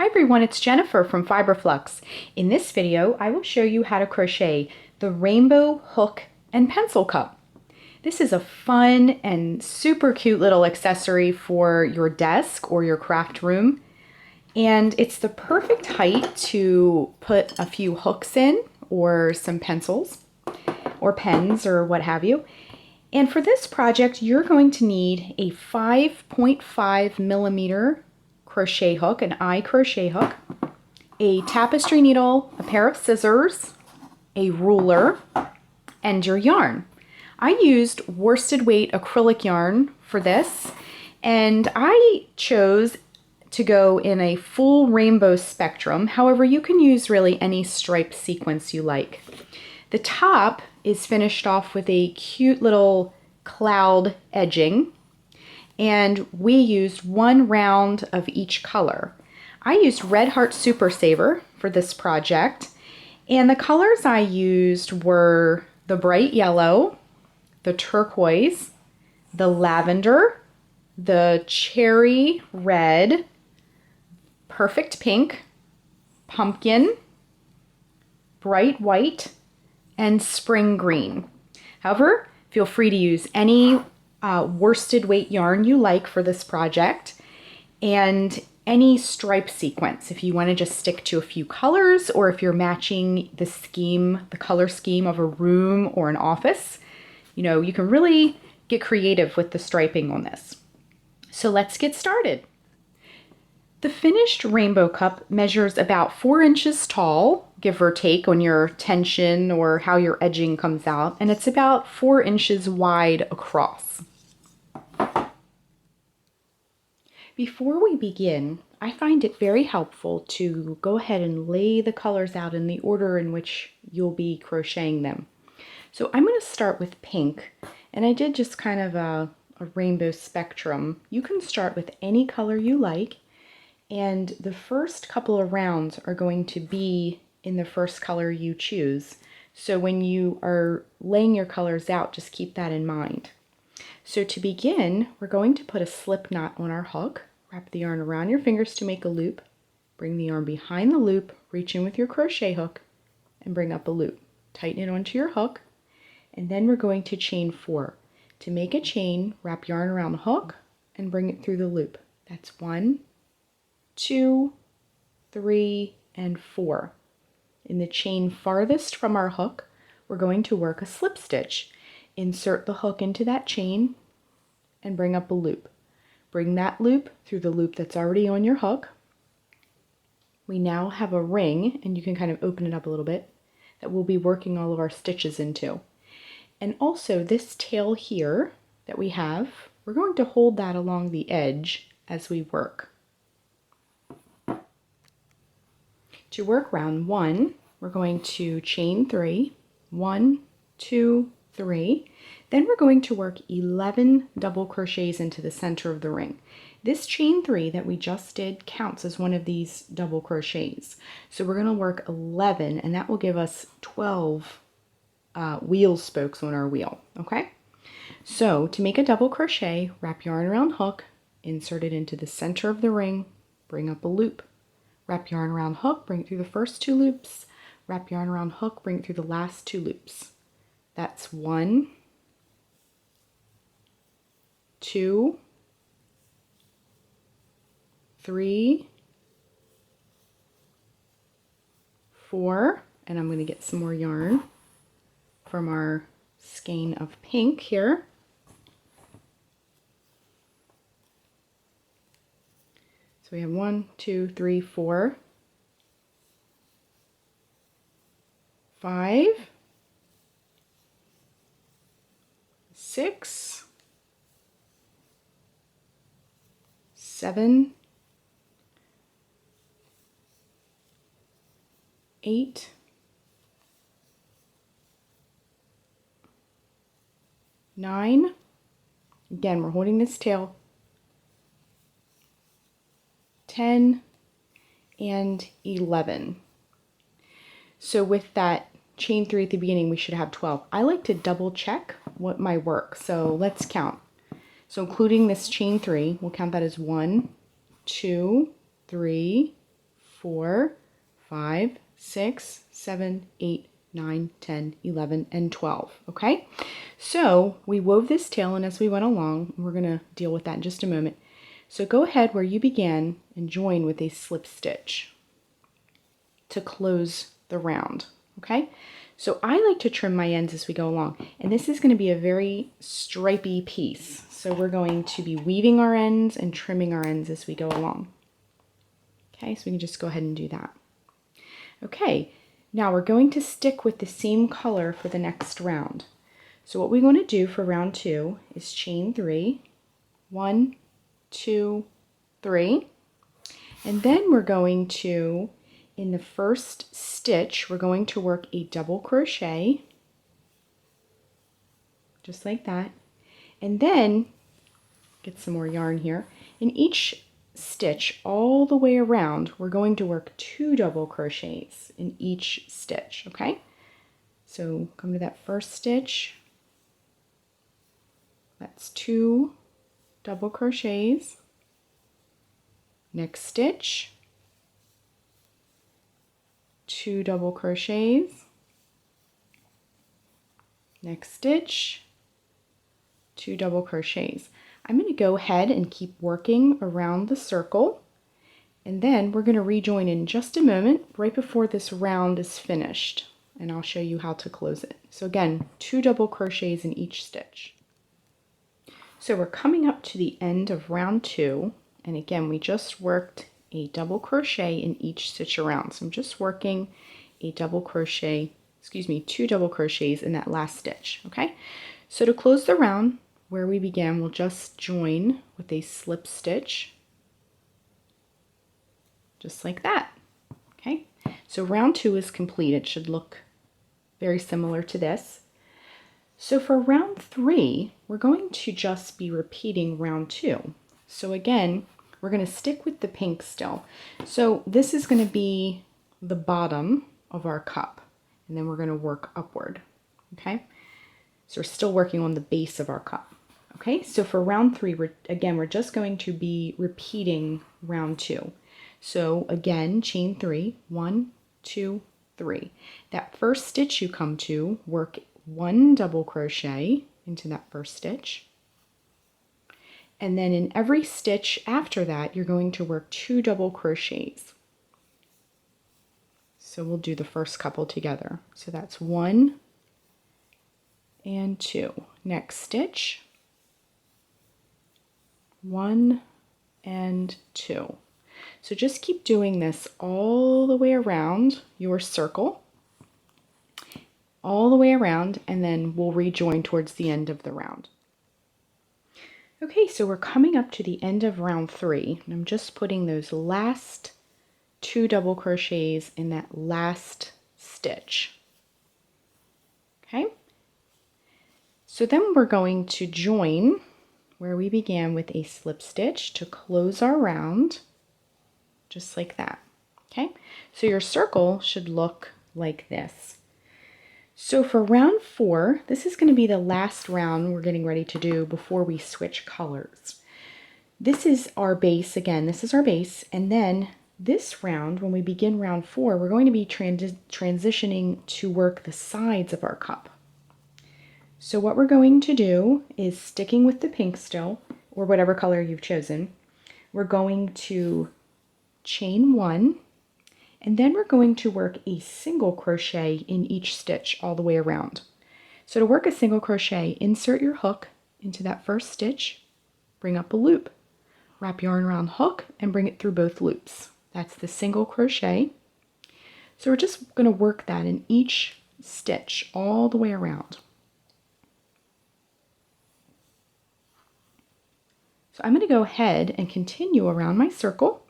Hi everyone, it's Jennifer from Fiberflux. In this video, I will show you how to crochet the rainbow hook and pencil cup. This is a fun and super cute little accessory for your desk or your craft room. And it's the perfect height to put a few hooks in or some pencils or pens or what have you. And for this project, you're going to need a 5.5 millimeter crochet hook, an eye crochet hook, a tapestry needle, a pair of scissors, a ruler, and your yarn. I used worsted weight acrylic yarn for this, and I chose to go in a full rainbow spectrum. However, you can use really any stripe sequence you like. The top is finished off with a cute little cloud edging, and we used one round of each color. I used Red Heart Super Saver for this project, and the colors I used were the bright yellow, the turquoise, the lavender, the cherry red, perfect pink, pumpkin, bright white, and spring green. However, feel free to use any worsted weight yarn you like for this project and any stripe sequence if you want to just stick to a few colors, or if you're matching the scheme, the color scheme of a room or an office. You know, you can really get creative with the striping on this. So let's get started. The finished rainbow cup measures about 4 inches tall, give or take on your tension or how your edging comes out, and it's about 4 inches wide across. Before we begin, I find it very helpful to go ahead and lay the colors out in the order in which you'll be crocheting them. So I'm going to start with pink, and I did just kind of a rainbow spectrum. You can start with any color you like, and the first couple of rounds are going to be in the first color you choose. So when you are laying your colors out, just keep that in mind. So to begin, we're going to put a slip knot on our hook. Wrap the yarn around your fingers to make a loop. Bring the yarn behind the loop, reach in with your crochet hook, and bring up a loop. Tighten it onto your hook, and then we're going to chain 4. To make a chain, wrap yarn around the hook and bring it through the loop. That's 1, 2, 3, and 4. In the chain farthest from our hook, we're going to work a slip stitch. Insert the hook into that chain and bring up a loop. Bring that loop through the loop that's already on your hook. We now have a ring, and you can kind of open it up a little bit, that we'll be working all of our stitches into. And also this tail here that we have, we're going to hold that along the edge as we work. To work round 1, we're going to chain 3, 1, 2, 3. Then we're going to work 11 double crochets into the center of the ring. This chain 3 that we just did counts as one of these double crochets. So we're going to work 11, and that will give us 12 wheel spokes on our wheel. Okay? So to make a double crochet, wrap yarn around hook, insert it into the center of the ring, bring up a loop. Wrap yarn around hook, bring it through the first 2 loops. Wrap yarn around hook, bring it through the last 2 loops. That's 1, 2, 3, 4, and I'm going to get some more yarn from our skein of pink here. So we have 1, 2, 3, 4, 5, 6, 7, 8, 9. Again, we're holding this tail. 10 and 11. So with that chain 3 at the beginning, we should have 12. I like to double check what my work. So let's count. So including this chain 3, we'll count that as 1, 2, 3, 4, 5, 6, 7, 8, 9, 10, 11, and 12. Okay, so we wove this tail in as we went along. We're going to deal with that in just a moment. So go ahead where you began and join with a slip stitch to close the round. Okay, so I like to trim my ends as we go along, and this is going to be a very stripy piece. So we're going to be weaving our ends and trimming our ends as we go along. Okay, so we can just go ahead and do that. Okay, now we're going to stick with the same color for the next round. So what we're going to do for round 2 is chain 3, 1, 2, 3, and then we're going to, in the first stitch, we're going to work a double crochet, just like that, and then get some more yarn here. In each stitch all the way around, we're going to work 2 double crochets in each stitch. Okay, so come to that first stitch, that's 2 double crochets. Next stitch, 2 double crochets. Next stitch, 2 double crochets. I'm going to go ahead and keep working around the circle, and then we're going to rejoin in just a moment right before this round is finished, and I'll show you how to close it. So again, 2 double crochets in each stitch. So we're coming up to the end of round 2, and again we just worked a double crochet in each stitch around. So I'm just working a double crochet, 2 double crochets in that last stitch. Okay, so to close the round where we began, we'll just join with a slip stitch, just like that. Okay, so round 2 is complete. It should look very similar to this. So for round 3, we're going to just be repeating round 2. So again, we're going to stick with the pink still. So this is going to be the bottom of our cup, and then we're going to work upward. Okay, so we're still working on the base of our cup. Okay, so for round 3, we're just going to be repeating round 2. So again, chain 3, 1, 2, 3. That first stitch you come to, work 1 double crochet into that first stitch. And then in every stitch after that, you're going to work 2 double crochets. So we'll do the first couple together. So that's 1 and 2. Next stitch, 1 and 2. So just keep doing this all the way around your circle, all the way around, and then we'll rejoin towards the end of the round. Okay, so we're coming up to the end of round 3, and I'm just putting those last 2 double crochets in that last stitch. Okay, so then we're going to join where we began with a slip stitch to close our round, just like that. Okay, so your circle should look like this. So for round 4, this is going to be the last round we're getting ready to do before we switch colors. This is our base, again, this is our base, and then this round, when we begin round 4, we're going to be transitioning to work the sides of our cup. So what we're going to do is, sticking with the pink still, or whatever color you've chosen, we're going to chain 1, and then we're going to work a single crochet in each stitch all the way around. So to work a single crochet, insert your hook into that first stitch, bring up a loop, wrap yarn around hook, and bring it through both loops. That's the single crochet. So we're just going to work that in each stitch all the way around. So I'm going to go ahead and continue around my circle,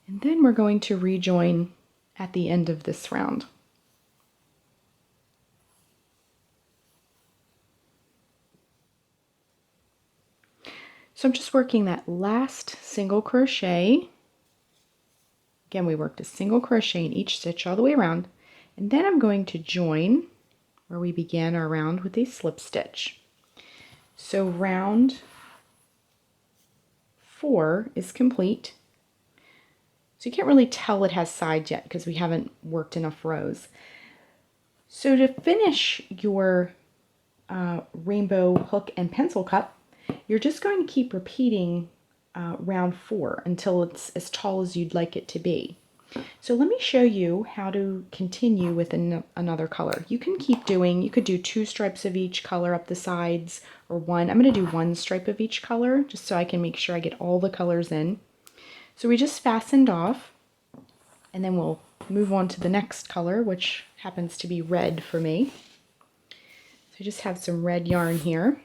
and then we're going to rejoin at the end of this round. So I'm just working that last single crochet. Again, we worked a single crochet in each stitch all the way around, and then I'm going to join where we began our round with a slip stitch. So round 4 is complete. So you can't really tell it has sides yet because we haven't worked enough rows. So to finish your rainbow hook and pencil cup, you're just going to keep repeating round 4 until it's as tall as you'd like it to be. So let me show you how to continue with another color. You can keep doing, you could do 2 stripes of each color up the sides, or 1. I'm going to do 1 stripe of each color just so I can make sure I get all the colors in. So we just fastened off, and then we'll move on to the next color, which happens to be red for me. So I just have some red yarn here.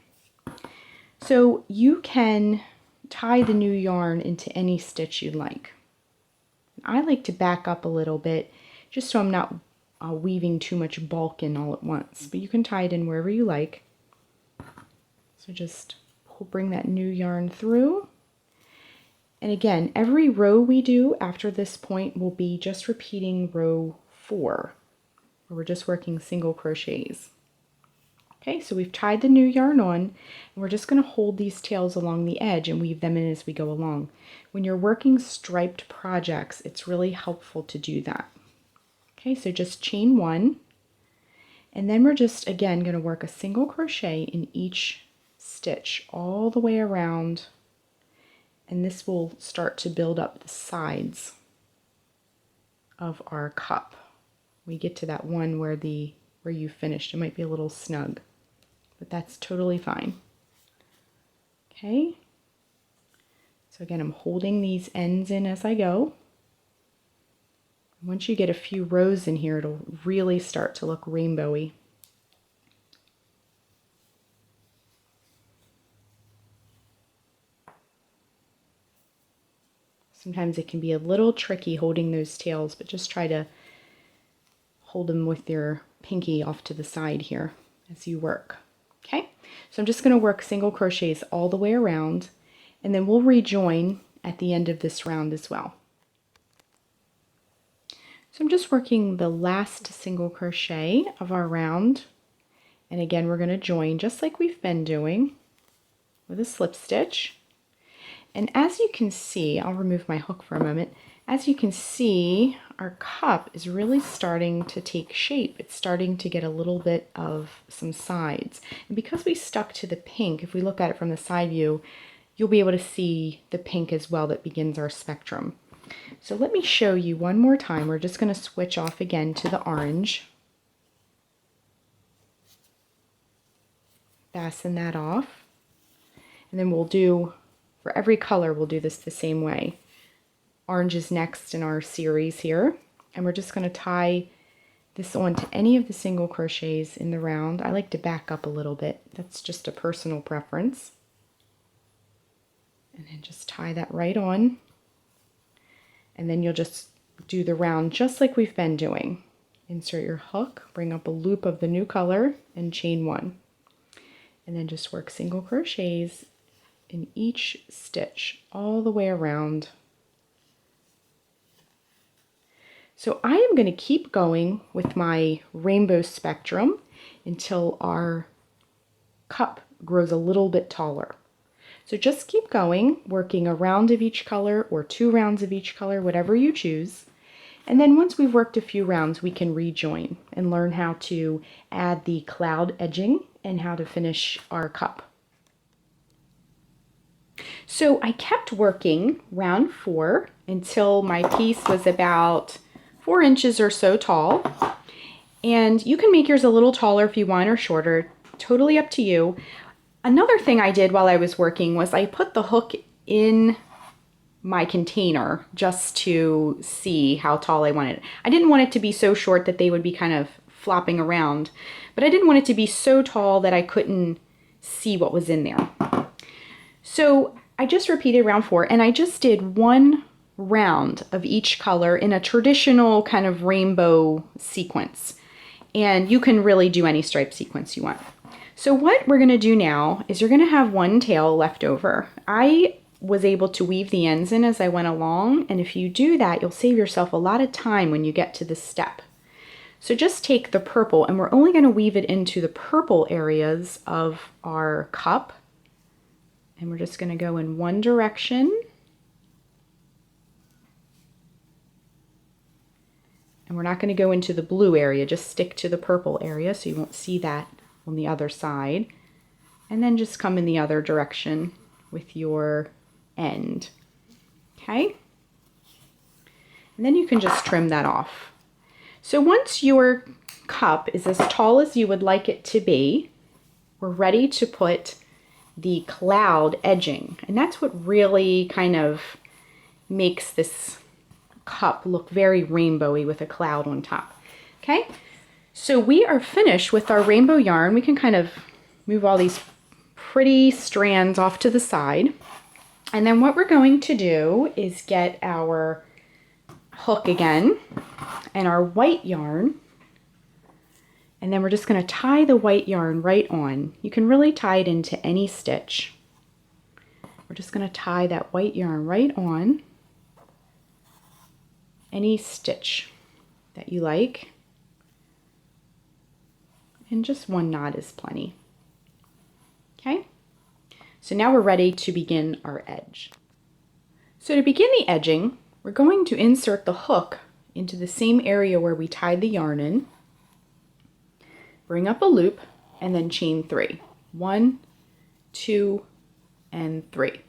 So you can tie the new yarn into any stitch you'd like. I like to back up a little bit just so I'm not weaving too much bulk in all at once, but you can tie it in wherever you like. So just bring that new yarn through. And again, every row we do after this point will be just repeating row 4, where we're just working single crochets. Okay, so we've tied the new yarn on, and we're just going to hold these tails along the edge and weave them in as we go along. When you're working striped projects, it's really helpful to do that. Okay, so just chain 1, and then we're just, again, going to work a single crochet in each stitch all the way around, and this will start to build up the sides of our cup. We get to that one where you finished. It might be a little snug, but that's totally fine. Okay, so again, I'm holding these ends in as I go. Once you get a few rows in here, it'll really start to look rainbowy. Sometimes it can be a little tricky holding those tails, but just try to hold them with your pinky off to the side here as you work. Okay, so I'm just going to work single crochets all the way around, and then we'll rejoin at the end of this round as well. So I'm just working the last single crochet of our round, and again we're going to join just like we've been doing with a slip stitch. And as you can see, I'll remove my hook for a moment. As you can see, our cup is really starting to take shape. It's starting to get a little bit of some sides. And because we stuck to the pink, if we look at it from the side view, you'll be able to see the pink as well that begins our spectrum. So let me show you one more time. We're just going to switch off again to the orange. Fasten that off. And then we'll do, for every color, we'll do this the same way. Orange is next in our series here, and we're just going to tie this on to any of the single crochets in the round. I like to back up a little bit. That's just a personal preference. And then just tie that right on. And then you'll just do the round just like we've been doing. Insert your hook, bring up a loop of the new color, and chain 1. And then just work single crochets in each stitch all the way around. So I am going to keep going with my rainbow spectrum until our cup grows a little bit taller. So just keep going, working a round of each color or 2 rounds of each color, whatever you choose. And then once we've worked a few rounds, we can rejoin and learn how to add the cloud edging and how to finish our cup. So I kept working round 4 until my piece was about 4 inches or so tall. And you can make yours a little taller if you want or shorter, totally up to you. Another thing I did while I was working was I put the hook in my container just to see how tall I wanted it. I didn't want it to be so short that they would be kind of flopping around, but I didn't want it to be so tall that I couldn't see what was in there. So I just repeated round 4, and I just did 1 round of each color in a traditional kind of rainbow sequence. And you can really do any stripe sequence you want. So what we're going to do now is you're going to have 1 tail left over. I was able to weave the ends in as I went along, and if you do that, you'll save yourself a lot of time when you get to this step. So just take the purple, and we're only going to weave it into the purple areas of our cup. And we're just going to go in one direction. And we're not going to go into the blue area, just stick to the purple area so you won't see that on the other side. And then just come in the other direction with your end. Okay? And then you can just trim that off. So once your cup is as tall as you would like it to be, we're ready to put the cloud edging. And that's what really kind of makes this cup look very rainbowy with a cloud on top. Okay, so we are finished with our rainbow yarn. We can kind of move all these pretty strands off to the side. And then what we're going to do is get our hook again and our white yarn. And then we're just going to tie the white yarn right on. You can really tie it into any stitch. We're just going to tie that white yarn right on any stitch that you like. And just one knot is plenty. Okay? So now we're ready to begin our edge. So to begin the edging, we're going to insert the hook into the same area where we tied the yarn in. Bring up a loop and then chain 3. 1, 2, and 3.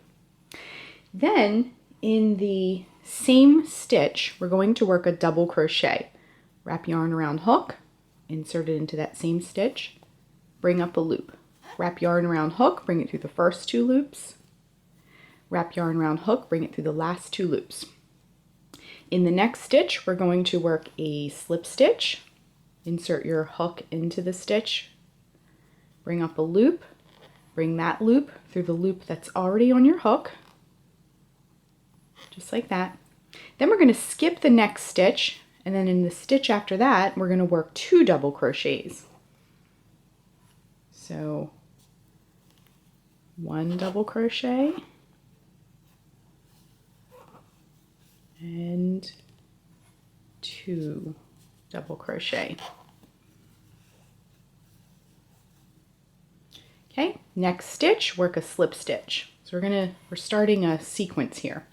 Then in the same stitch, we're going to work a double crochet. Wrap yarn around hook, insert it into that same stitch, bring up a loop. Wrap yarn around hook, bring it through the first 2 loops. Wrap yarn around hook, bring it through the last 2 loops. In the next stitch, we're going to work a slip stitch. Insert your hook into the stitch, bring up a loop, bring that loop through the loop that's already on your hook, just like that. Then we're going to skip the next stitch, and then in the stitch after that, we're going to work 2 double crochets. So 1 double crochet and 2 double crochet. Okay, next stitch, work a slip stitch. So we're starting a sequence here.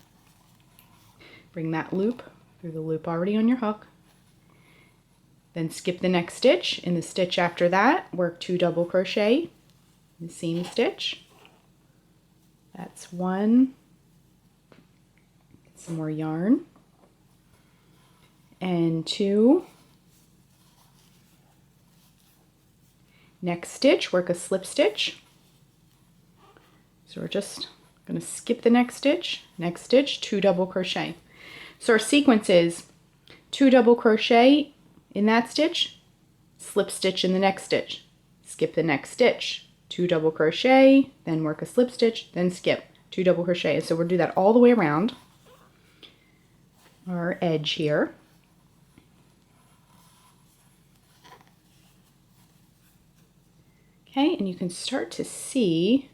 Bring that loop through the loop already on your hook. Then skip the next stitch. In the stitch after that, work 2 double crochet in the same stitch. That's 1. Get some more yarn. And 2. Next stitch, work a slip stitch. So we're just going to skip the next stitch, 2 double crochet. So our sequence is 2 double crochet in that stitch, slip stitch in the next stitch, skip the next stitch, 2 double crochet, then work a slip stitch, then skip 2 double crochet. So we'll do that all the way around our edge here. Okay, and you can start to see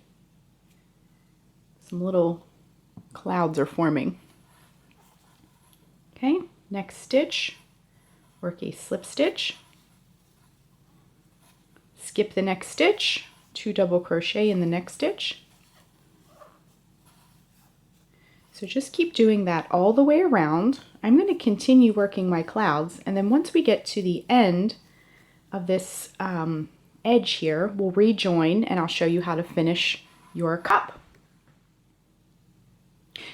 some little clouds are forming. Okay, next stitch, work a slip stitch, skip the next stitch, 2 double crochet in the next stitch. So just keep doing that all the way around. I'm going to continue working my clouds, and then once we get to the end of this edge here, we'll rejoin and I'll show you how to finish your cup.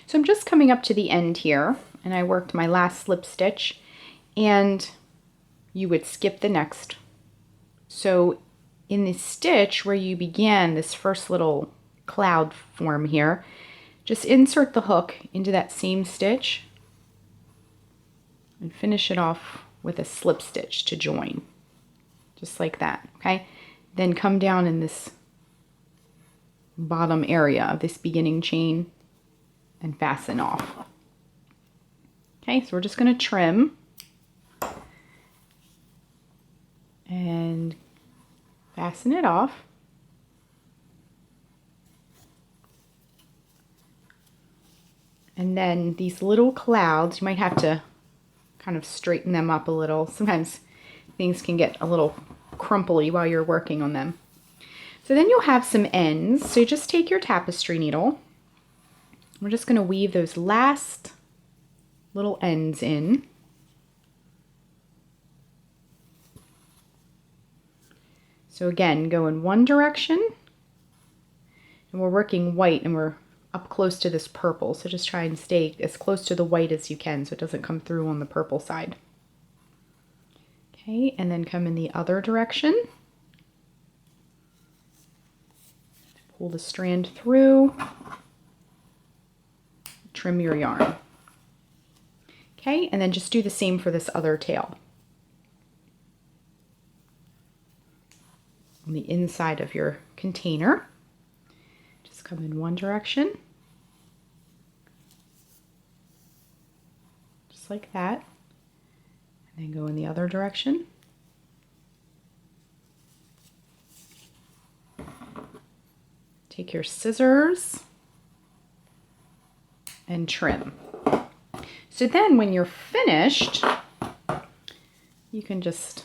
So I'm just coming up to the end here, and I worked my last slip stitch, and you would skip the next. So in the stitch where you began this first little cloud form here, just insert the hook into that same stitch and finish it off with a slip stitch to join, just like that. Okay, then come down in this bottom area of this beginning chain and fasten off. Okay, so we're just going to trim and fasten it off. And then these little clouds, you might have to kind of straighten them up a little. Sometimes things can get a little crumply while you're working on them. So then you'll have some ends. So you just take your tapestry needle. We're just going to weave those last little ends in. So again, go in one direction, and we're working white and we're up close to this purple. So just try and stay as close to the white as you can so it doesn't come through on the purple side. Okay, and then come in the other direction. Pull the strand through, trim your yarn. Okay, and then just do the same for this other tail. On the inside of your container, just come in one direction, just like that, and then go in the other direction. Take your scissors and trim. So then when you're finished, you can just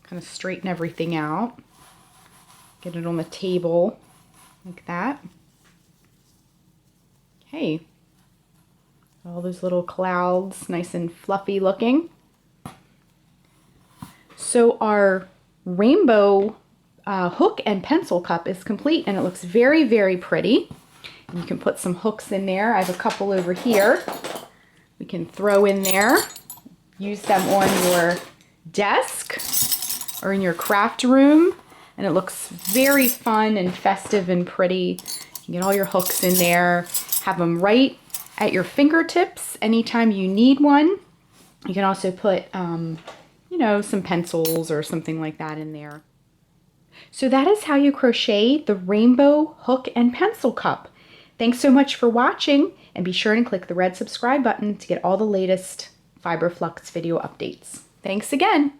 kind of straighten everything out. Get it on the table like that. Okay. All those little clouds, nice and fluffy looking. So our rainbow hook and pencil cup is complete, and it looks very, very pretty. And you can put some hooks in there. I have a couple over here. We can throw in there. Use them on your desk or in your craft room, and it looks very fun and festive and pretty. You can get all your hooks in there, have them right at your fingertips anytime you need one. You can also put, you know, some pencils or something like that in there. So that is how you crochet the rainbow hook and pencil cup. Thanks so much for watching, and be sure and click the red subscribe button to get all the latest Fiber Flux video updates. Thanks again.